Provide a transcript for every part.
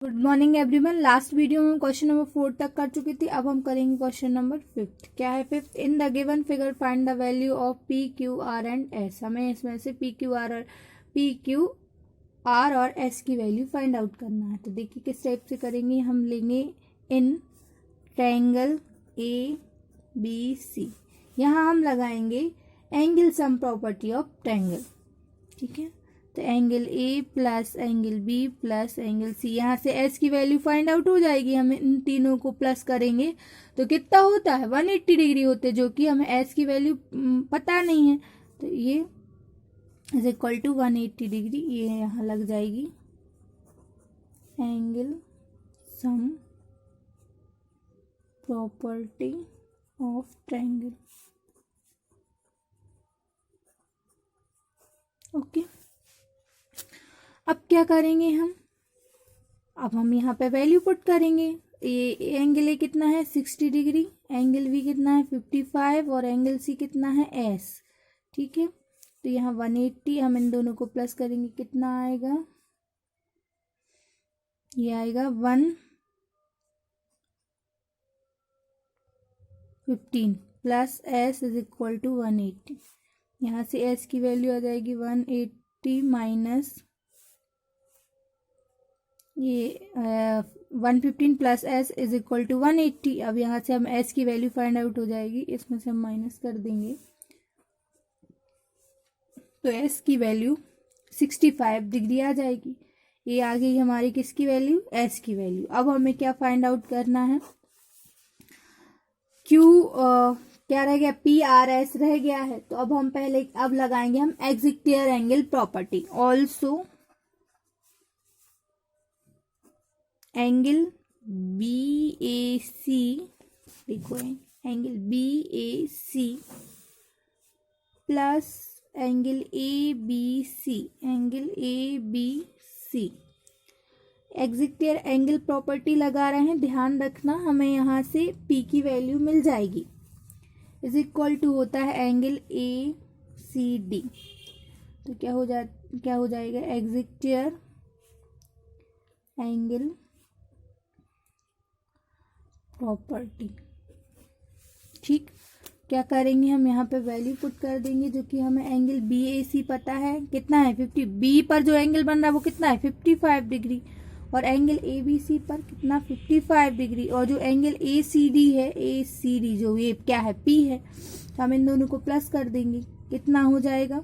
Good morning everyone. Last video में question number 4 तक कर चुकी थी। अब हम करेंगे क्वेश्चन नंबर 5। क्या है 5? इन the given figure find the value of P Q are and S. हमें इसमें से पी क्यू आर और एस की वैल्यू फाइंड आउट करना है। तो देखिए किस टाइप से करेंगे। हम लेंगे इन ट्रायंगल ए बी सी। यहाँ हम लगाएंगे angle sum property of triangle. ठीक है, तो angle A plus angle B plus angle C. यहाँ से एस की वैल्यू फाइंड आउट हो जाएगी। हम इन तीनों को प्लस करेंगे तो कितना होता है 180 डिग्री होते हैं, जो कि हमें एस की वैल्यू पता नहीं है। तो ये इज इक्वल टू 180 डिग्री। ये यहाँ लग जाएगी angle sum property of triangle. Okay, अब क्या करेंगे हम? अब हम यहाँ पे वैल्यू पुट करेंगे। ये एंगल ए कितना है 60 डिग्री, एंगल बी कितना है 55 और एंगल सी कितना है एस। ठीक है, तो यहाँ 180 हम इन दोनों को प्लस करेंगे, कितना आएगा? ये आएगा 115 plus S is equal to 180। यहाँ से एस की वैल्यू आ जाएगी 180 माइनस ये 115 plus S is equal to 180। अब यहाँ से हम एस की वैल्यू फाइंड आउट हो जाएगी, इसमें से हम माइनस कर देंगे तो एस की वैल्यू 65 डिग्री आ जाएगी। ये आ गई हमारी किसकी वैल्यू? एस की वैल्यू। अब हमें क्या फाइंड आउट करना है? क्यू क्या रह गया? पी आर एस रह गया है। तो अब हम अब लगाएंगे हम exterior angle property. Also angle B A C, देखो angle B A C plus angle A B C, angle A B C exterior angle property लगा रहे हैं। ध्यान रखना, हमें यहाँ से पी की वैल्यू मिल जाएगी, इज इक्वल टू होता है एंगल ए सी डी। तो क्या हो जाएगा? एक्सिक्टियर एंगल प्रॉपर्टी। ठीक, क्या करेंगे हम? यहाँ पे वैल्यू पुट कर देंगे, जो कि हमें एंगल बी ए सी पता है कितना है 50। बी पर जो एंगल बन रहा है वो कितना है 55 डिग्री, और एंगल ए बी सी पर कितना 55 डिग्री, और जो एंगल ए सी डी है, ए सी डी जो ये क्या है पी है, तो हम इन दोनों को प्लस कर देंगे। कितना हो जाएगा?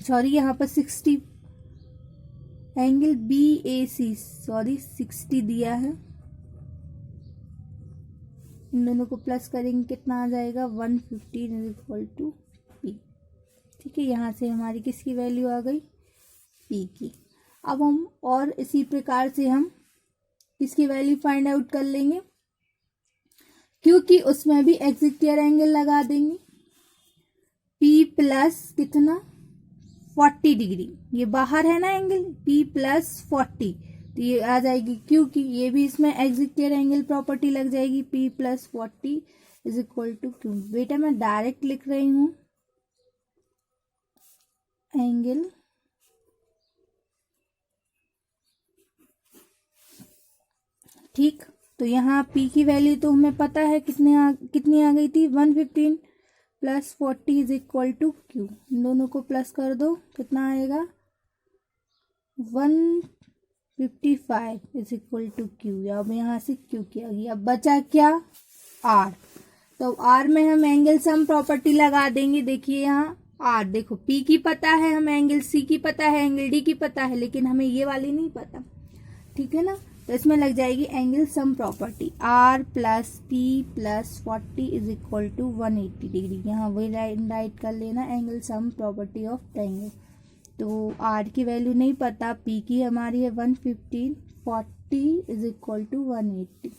सॉरी, यहाँ पर 60 angle B A C, sorry 60 दिया है। इन दोनों को प्लस करेंगे, कितना आ जाएगा? 115 इज इक्वल टू पी। ठीक है, यहाँ से हमारी किसकी वैल्यू आ गई? पी की। अब हम और इसी प्रकार से हम इसकी वैल्यू फाइंड आउट कर लेंगे, क्योंकि उसमें भी एक्सिक्टियर एंगल लगा देंगे। पी प्लस कितना 40 डिग्री, ये बाहर है ना एंगल, पी प्लस 40, तो ये आ जाएगी, क्योंकि ये भी इसमें एक्सिक्टियर एंगल प्रॉपर्टी लग जाएगी। P plus 40 is equal to Q. बेटा मैं डायरेक्ट लिख रही हूं एंगल ठीक। तो यहाँ पी की वैल्यू तो हमें पता है कितनी आ गई थी 115 plus 40 is equal to Q. इन दोनों को प्लस कर दो, कितना आएगा? 155 इज इक्वल टू क्यू। अब यहाँ से क्यू की आ गई। अब बचा क्या? आर। तो आर में हम एंगल सम प्रॉपर्टी लगा देंगे। देखिए यहाँ आर, देखो पी की पता है, हमें एंगल सी की पता है, एंगल डी की पता है, लेकिन हमें ये वाली नहीं पता। ठीक है ना, तो इसमें लग जाएगी angle sum property R plus P plus 40 is equal to 180 degree. यहाँ वही राइट कर लेना angle sum property of triangle. तो आर की वैल्यू नहीं पता, पी की हमारी है 115, 40 इज इक्वल टू 180।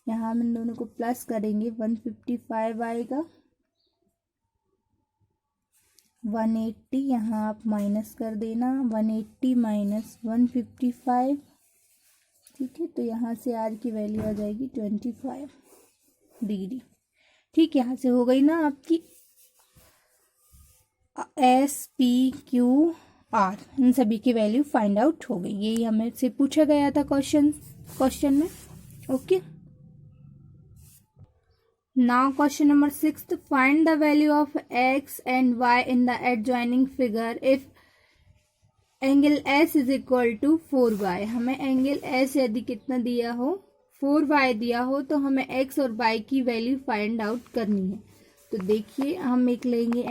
यहाँ हम इन दोनों को प्लस करेंगे, 155 आएगा, 180 यहाँ आप माइनस कर देना, 180 माइनस 155। ठीक है, तो यहाँ से आर की वैल्यू आ जाएगी 25 डिग्री। ठीक, यहाँ से हो गई ना आपकी एस पी क्यू आर, इन सभी की वैल्यू फाइंड आउट हो गई। यही हमें से पूछा गया था क्वेश्चन में। Okay, now question number 6, find the value of X and Y in the adjoining figure if angle S is equal to 4y। हमें एंगल एस यदि कितना दिया हो, 4y दिया हो, तो हमें एक्स और वाई की वैल्यू फाइंड आउट करनी है। तो देखिए हम एक लेंगे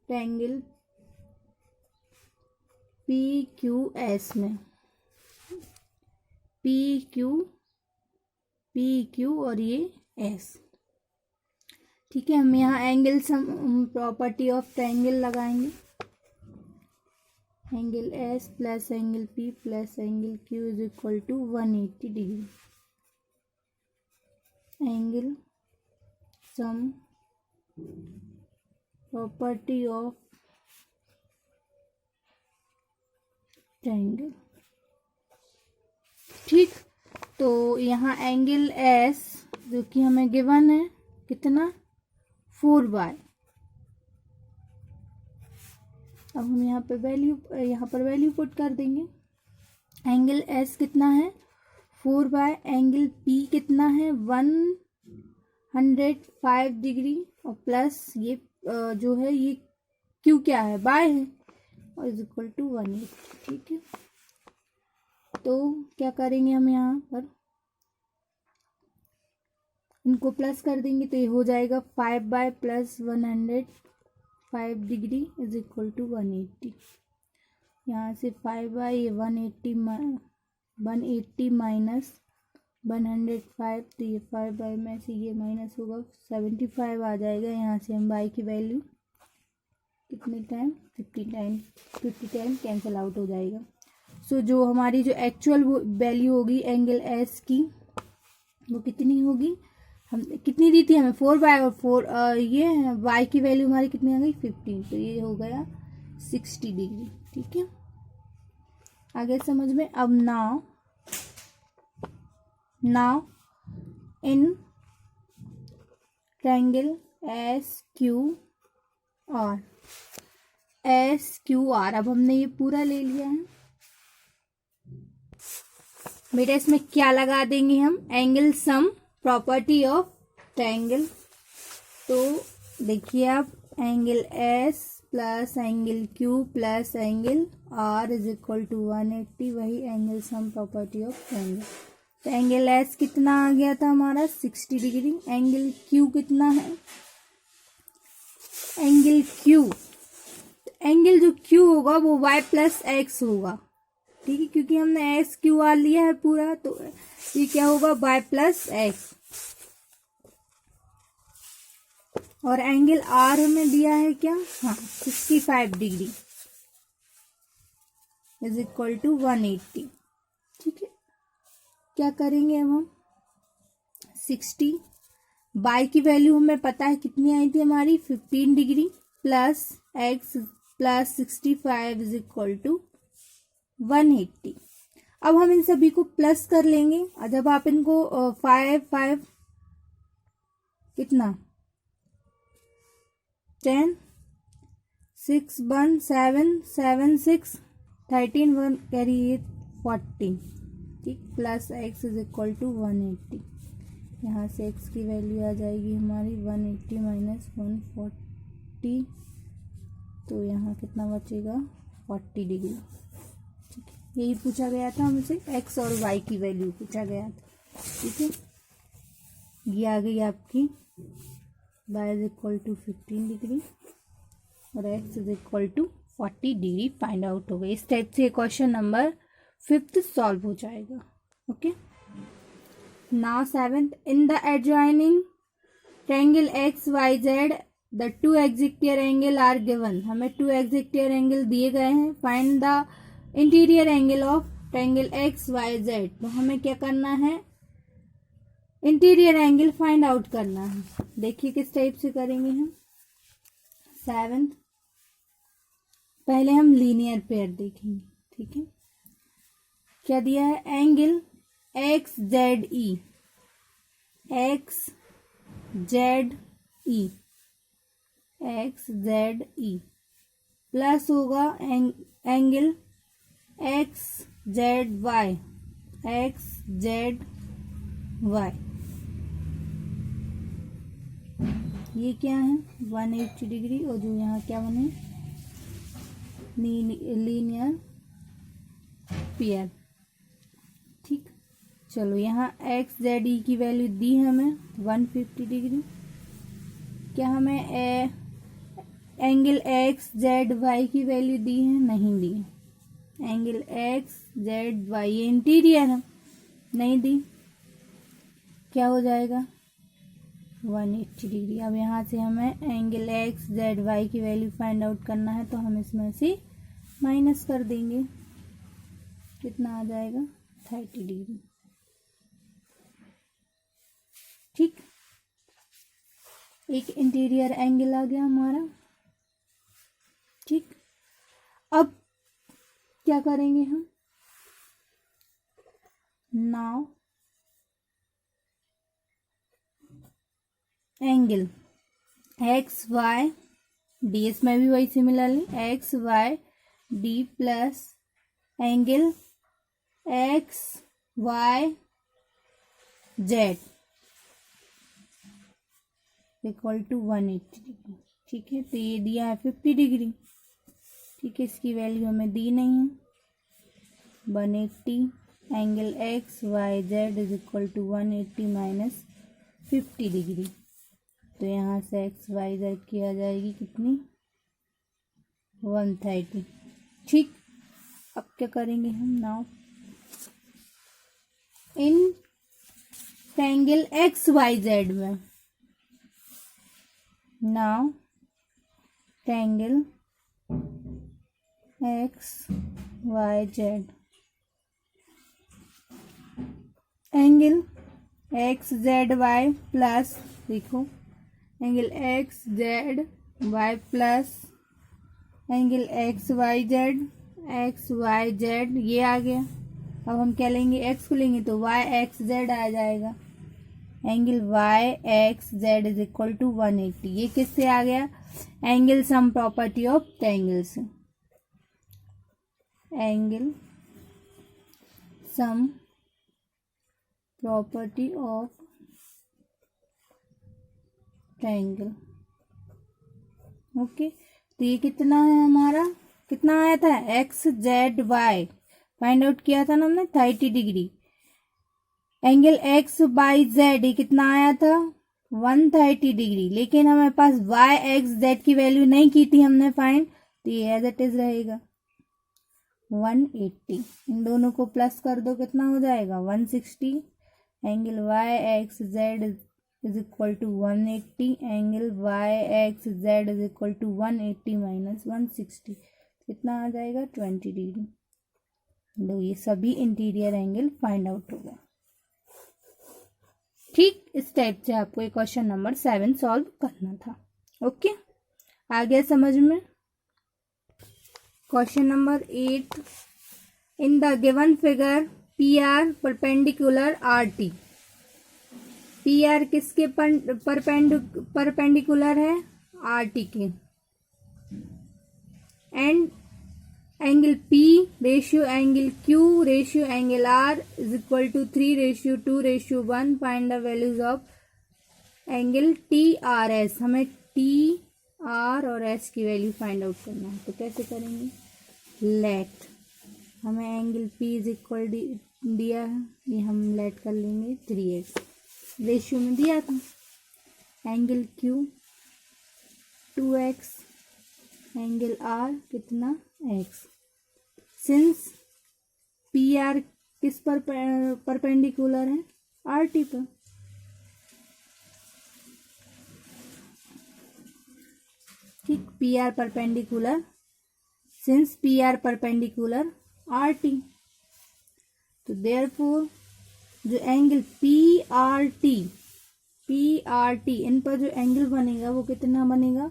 ट्रायंगल पी क्यू एस में, पी क्यू और ये एस। ठीक है, हम यहाँ angle sum property of triangle लगाएंगे। Angle S plus angle P plus angle Q is equal to 180 degree. Angle sum property of triangle. ठीक, तो यहाँ एंगल एस जो कि हमें गिवन है कितना, 4y। अब हम यहाँ पर वैल्यू पुट कर देंगे। एंगल एस कितना है, 4y। एंगल पी कितना है, 105 डिग्री, और प्लस ये जो है ये क्यू क्या है, बाय है, और इज इक्वल टू 180। ठीक है, तो क्या करेंगे हम यहाँ पर इनको प्लस कर देंगे, तो ये हो जाएगा 5y plus 105 degree is equal to 180। यहाँ से 5y, ये 180 माइनस 105, तो ये 5y में से ये माइनस होगा, 75 आ जाएगा। यहाँ से हम y की वैल्यू कितने टाइम, 50 टाइम कैंसिल आउट हो जाएगा। सो जो हमारी जो एक्चुअल वैल्यू होगी एंगल एस की, वो कितनी होगी, हम कितनी दी थी हमें, 4y और 4 ये y की वैल्यू हमारी कितनी आ गई, 15, तो ये हो गया 60 डिग्री। ठीक है, आगे समझ में। अब now in triangle S Q R, अब हमने ये पूरा ले लिया है बेटा। इसमें क्या लगा देंगे हम, angle sum property of triangle. तो देखिए आप, angle S plus angle Q plus angle R is equal to 180, वही angle sum property of triangle. तो एंगल एस कितना आ गया था हमारा, 60 डिग्री। एंगल क्यू कितना है, एंगल जो क्यू होगा वो y प्लस एक्स होगा। ठीक है, क्योंकि हमने एस क्यू आर लिया है पूरा, तो ये क्या होगा, y प्लस एक्स। और एंगल आर हमें दिया है क्या, हाँ 65 डिग्री इज इक्वल टू 180। ठीक है, क्या करेंगे अब हम, 60 y की वैल्यू हमें पता है कितनी आई थी हमारी, 15 degree plus X plus 65 is equal to 180। अब हम इन सभी को प्लस कर लेंगे, और जब आप इनको 5 कितना 10 6 1 7 7 6 13 1 कैरी 14। ठीक, plus X is equal to 180। यहाँ से एक्स की वैल्यू आ जाएगी हमारी 180 माइनस 140, तो यहाँ कितना बचेगा, 40 डिग्री। ठीक है, यही पूछा गया था हमसे, एक्स और वाई की वैल्यू पूछा गया था। ठीक है, ये आ गई आपकी y is equal to 15 degree और x is equal to 40 degree find out हो गई। इस टाइप से क्वेश्चन नंबर 5 सॉल्व हो जाएगा। Okay, now 7th, in the adjoining triangle X Y Z the 2 exterior angle are given. हमें 2 exterior angle दिए गए हैं। Find the interior angle of triangle X Y Z. तो हमें क्या करना है, इंटीरियर एंगल फाइंड आउट करना है। देखिए किस टाइप से करेंगे हम। 7th, पहले हम लीनियर पेयर देखेंगे। ठीक है, क्या दिया है, angle X Z E, X Z E, X Z E plus होगा angle X Z Y, X Z Y, ये क्या है 180 डिग्री, और जो यहाँ क्या बने लीनियर पेयर। ठीक, चलो यहाँ एक्स जेड ई की वैल्यू दी हमें 150 डिग्री। क्या हमें एंगल एक्स जेड वाई की वैल्यू दी है? नहीं दी। एंगल एक्स जेड वाई ये इंटीरियर है, नहीं दी। क्या हो जाएगा 180 डिग्री। अब यहाँ से हमें एंगल एक्स जेड वाई की वैल्यू फाइंड आउट करना है, तो हम इसमें से माइनस कर देंगे। कितना आ जाएगा 30 डिग्री। ठीक, एक इंटीरियर एंगल आ गया हमारा। ठीक, अब क्या करेंगे हम? Now angle X Y D, इसमें भी वही similarly X Y D plus angle X Y Z equal to 180 degree. ठीक है, तो ये दिया है 50 डिग्री। ठीक है, इसकी वैल्यू हमें दी नहीं है। 180 angle X Y Z is equal to 180 minus 50 degree. तो यहाँ से एक्स वाई जेड की आ जाएगी कितनी 130। ठीक, अब क्या करेंगे हम? Now in triangle X Y Z में, now triangle X Y Z, angle X Z Y plus, देखो angle X Z Y plus angle X Y Z, ये आ गया। अब हम क्या लेंगे? एक्स को लेंगे तो वाई एक्स जेड आ जाएगा। Angle Y X Z is equal to 180। ये किससे आ गया? Angle sum property of triangle से। Angle sum property of triangle. Okay, तो ये कितना है हमारा? कितना आया था? X Z Y find out किया था ना हमने 30 degree. Angle X Y Z ये कितना आया था 130 डिग्री। लेकिन हमारे पास वाई एक्स जेड की वैल्यू नहीं की थी हमने फाइंड, तो ये एज इट इज रहेगा 180। इन दोनों को प्लस कर दो, कितना हो जाएगा 160। Angle Y X Z is equal to 180। Angle Y X Z is equal to 180 minus 160, कितना आ जाएगा 20 डिग्री। लो, ये सभी इंटीरियर एंगल फाइंड आउट हो गए। ठीक, इस टाइप से आपको ये क्वेश्चन नंबर 7 सॉल्व करना था। ओके, आ गया समझ में? Question number 8, in the given figure P R perpendicular R T. P R किसके परपेंडिकुलर है? आर टी के। And angle P ratio angle Q ratio angle R is equal to 3:2:1। Find the values of angle TRS। हमें TR और S की वैल्यू find out करना है, तो कैसे करेंगे? लेट हमें एंगल P इज इक्वल दिया है, ये हम लेट कर लेंगे 3x, रेशियो में दिया था। Angle Q 2x, angle R कितना x। सिंस पी आर किस पर परपेंडिकुलर है? आर टी पर। ठीक, P R perpendicular, since P R perpendicular R T, तो देयरफॉर जो एंगल पी आर टी इन पर जो एंगल बनेगा वो कितना बनेगा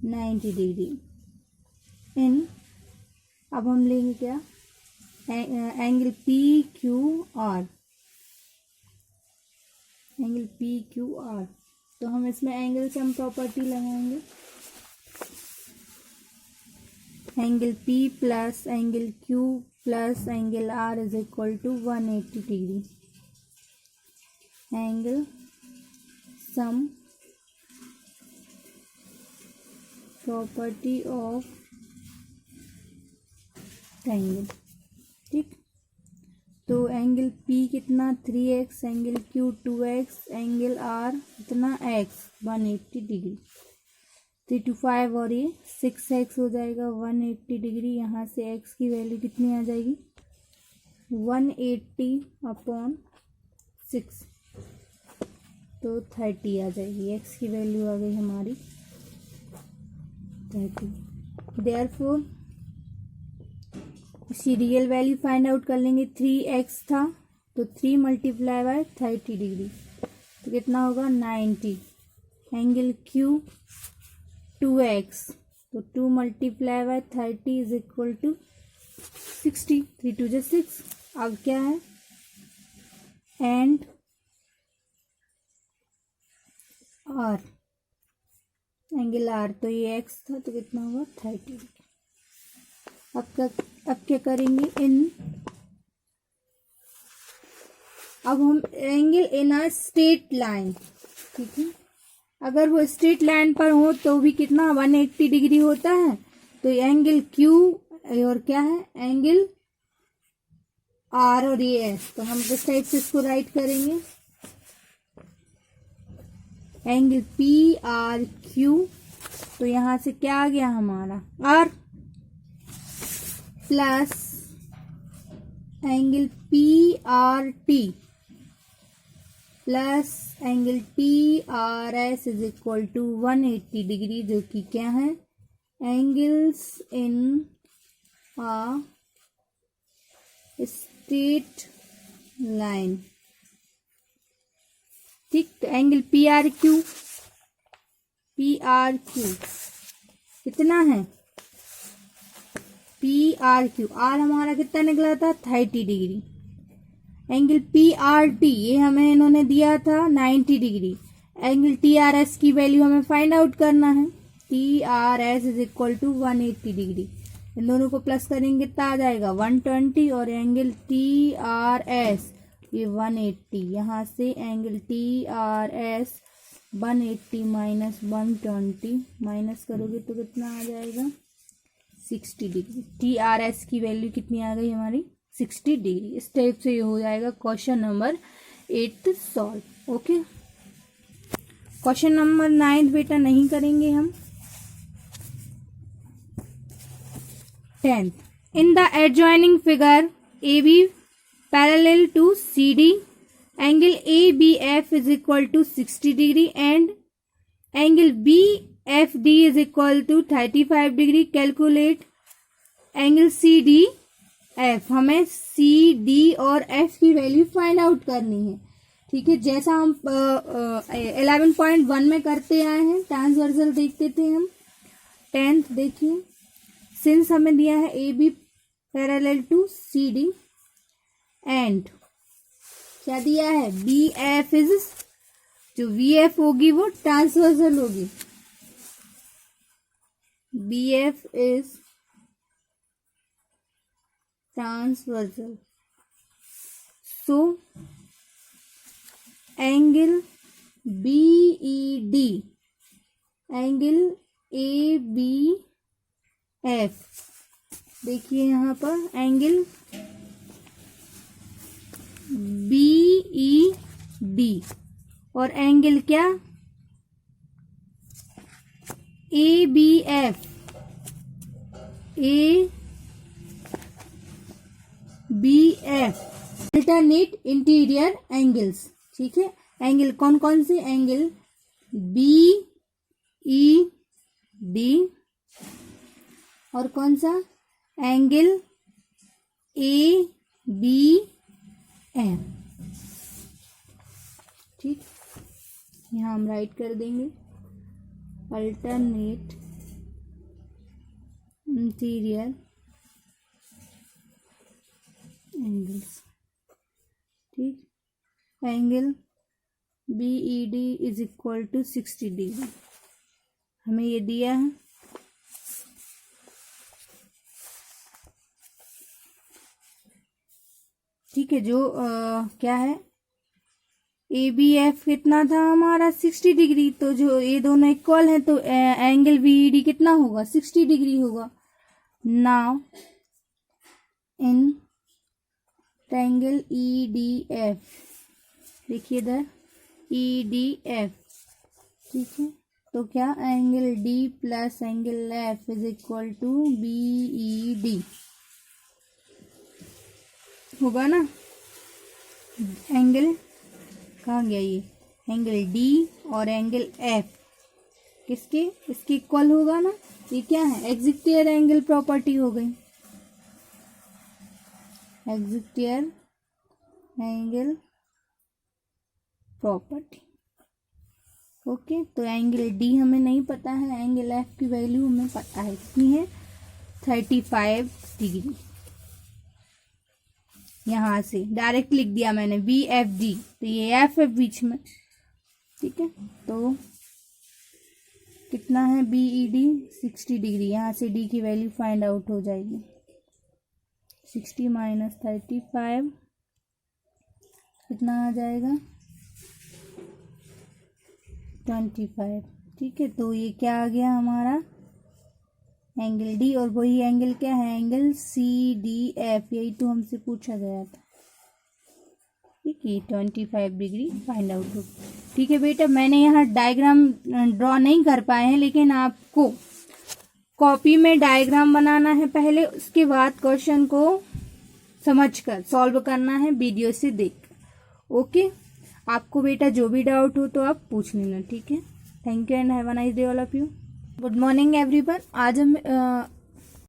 90 डिग्री। इन अब हम लेंगे क्या? Angle P Q R, angle P Q R, तो हम इसमें एंगल सम प्रॉपर्टी लगाएंगे। Angle P plus angle Q plus angle R is equal to 180 degree. Angle sum property of triangle. ठीक, तो एंगल P कितना 3x, angle Q 2x, angle R कितना x 180 degree. 3 to 5 और ये 6x हो जाएगा 180 degree. यहाँ से x की वैल्यू कितनी आ जाएगी 180/6, तो 30 आ जाएगी। x की वैल्यू आ गई हमारी 30। देयरफॉर इसकी रियल वैल्यू फाइंड आउट कर लेंगे। 3x था तो 3 मल्टीप्लाई बाय 30 डिग्री तो कितना होगा 90। एंगल Q 2x तो 2 multiply by 30 is equal to 60। 3 2 जा 6। अब क्या है एंड R, एंगल R तो ये x था तो कितना होगा 30 डिग्री। अब क्या करेंगे अब हम angle in a straight line. ठीक है, अगर वो स्ट्रेट लाइन पर हो तो भी कितना 180 डिग्री होता है। तो एंगल Q और क्या है एंगल R और ये S, तो हम किस टाइप से इसको राइट करेंगे एंगल PRQ। तो यहाँ से क्या आ गया हमारा R plus angle PRT plus angle PRS is equal to 180 degree, जो कि क्या है angles in a straight line. ठीक, तो एंगल PRQ कितना है PRQ, R हमारा कितना निकला था 30 डिग्री। एंगल PRT ये हमें इन्होंने दिया था 90 डिग्री। एंगल TRS की वैल्यू हमें फाइंड आउट करना है। TRS is equal to 180 degree. इन दोनों को प्लस करेंगे कितना आ जाएगा 120 और एंगल TRS ये 180। यहाँ से एंगल TRS 180 माइनस 120 माइनस करोगे तो कितना आ जाएगा 60 डिग्री। TRS की वैल्यू कितनी आ गई हमारी 60 डिग्री। इस टाइप से ये हो जाएगा question number 8 solve. Okay, question number 9 बेटा नहीं करेंगे हम। 10th, in the adjoining figure AB parallel to CD, angle ABF is equal to 60 degree and angle BFD is equal to 35 degree. Calculate angle CDF। हमें CD और F की वैल्यू find out करनी है। ठीक है, जैसा हम 11.1 में करते आए हैं, ट्रांसवर्सल देखते थे हम। 10th देखिए, सिंस हमें दिया है AB parallel to CD and क्या दिया है BF इज, जो VF होगी वो ट्रांसवर्सल होगी। BF is transversal, so angle BED angle ABF, देखिए यहाँ पर एंगल BED और एंगल क्या ABF अल्टरनेट इंटीरियर एंगल्स। ठीक है, एंगल कौन कौन से एंगल BED और कौन सा एंगल ABF। ठीक, यहाँ हम राइट कर देंगे अल्टरनेट इंटीरियर एंगल्स। ठीक, angle BED is equal to 60 degree हमें ये दिया है। ठीक है, जो क्या है ABF कितना था हमारा 60 डिग्री, तो जो ये दोनों इक्वल है तो एंगल VED कितना होगा 60 डिग्री होगा। नाउ इन ट्रायंगल EDF, देखिए इधर EDF, ठीक है, तो क्या angle D plus angle F is equal to BED होगा ना। एंगल कहाँ गया, ये एंगल D और एंगल F किसके, इसके इक्वल होगा ना। ये क्या है, एक्सिक्टियर एंगल प्रॉपर्टी हो गई, एक्सिक्टियर एंगल प्रॉपर्टी। ओके, तो एंगल D हमें नहीं पता है, एंगल F की वैल्यू हमें पता है, कितनी है 35 डिग्री। यहाँ से डायरेक्ट लिख दिया मैंने BFG, तो ये F है बीच में, ठीक है, तो कितना है BED 60 डिग्री। यहाँ से D की वैल्यू फाइंड आउट हो जाएगी, 60 माइनस 35 कितना आ जाएगा 25, ठीक है। तो ये क्या आ गया हमारा एंगल D, और वही एंगल क्या है, एंगल CDF, यही तो हमसे पूछा गया था, ठीक है, 25 डिग्री फाइंड आउट हो। ठीक है बेटा, मैंने यहाँ डायग्राम ड्रॉ नहीं कर पाए हैं, लेकिन आपको कॉपी में डायग्राम बनाना है पहले, उसके बाद क्वेश्चन को समझकर सॉल्व करना है वीडियो से देख। ओके, आपको बेटा जो भी डाउट हो तो आप पूछ लेना, ठीक है। Thank you and have a nice day all of you. Good morning everyone. आज हम